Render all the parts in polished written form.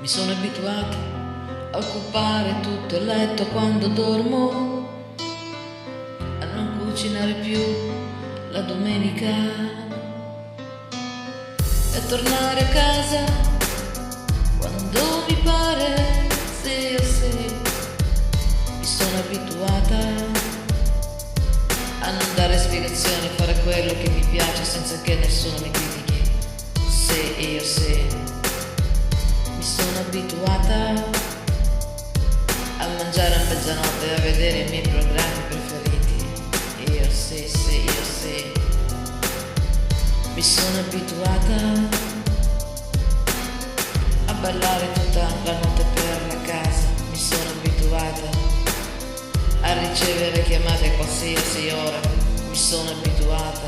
sono abituata a occupare tutto il letto quando dormo, a non cucinare più la domenica e tornare a casa quando mi pare. Sì, oh sì, mi sono abituata a non dare spiegazioni, a fare quello che mi piace senza che nessuno mi critichi. Sì, io sì, mi sono abituata a mangiare a mezzanotte e a vedere i miei programmi preferiti. Io sì, sì, io sì, mi sono abituata a ballare tutta la notte per la casa. Mi sono abituata a ricevere chiamate a qualsiasi ora. Mi sono abituata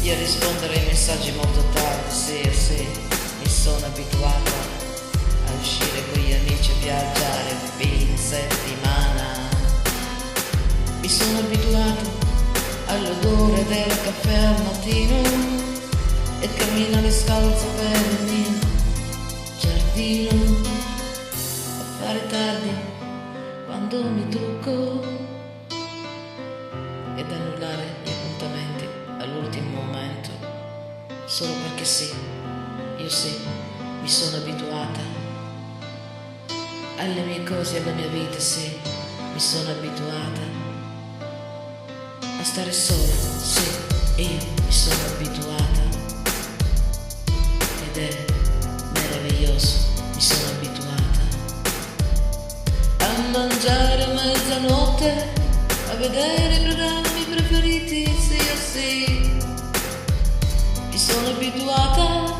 io a rispondere ai messaggi molto tardi. Sì, sì, mi sono abituata a uscire con gli amici, a viaggiare fine settimana. Mi sono abituato all'odore del caffè al mattino e camminare scalzo per il mio giardino, a fare tardi quando mi trucco ed annullare gli appuntamenti all'ultimo momento, solo perché sì, io sì, mi sono abituata alle mie cose, alla mia vita. Sì, mi sono abituata a stare sola. Sì, io mi sono abituata ed è meraviglioso. Mi sono abituata a mangiare a mezzanotte, a vedere i programmi preferiti. Sì, oh sì, mi sono abituata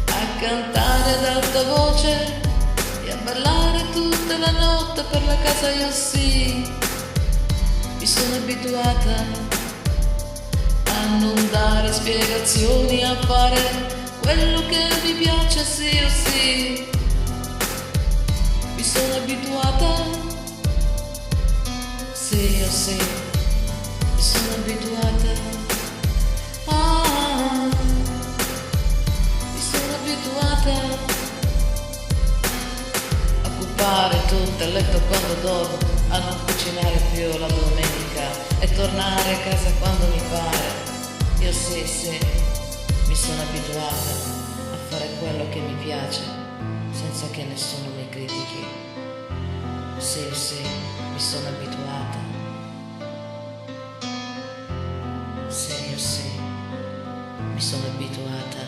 a cantare ad alta voce e a ballare tutta la notte per la casa. Io sì, mi sono abituata a non dare spiegazioni, a fare quello che mi piace. Sì, oh sì, mi sono abituata. Sì, oh sì, mi sono abituata. Mi sono abituata a occupare tutto il letto quando dormo, a non cucinare più la domenica e tornare a casa quando mi pare. Io sì, sì, mi sono abituata a fare quello che mi piace senza che nessuno mi critichi. Sì, sì, mi sono abituata. Sì, io sì, mi sono abituata.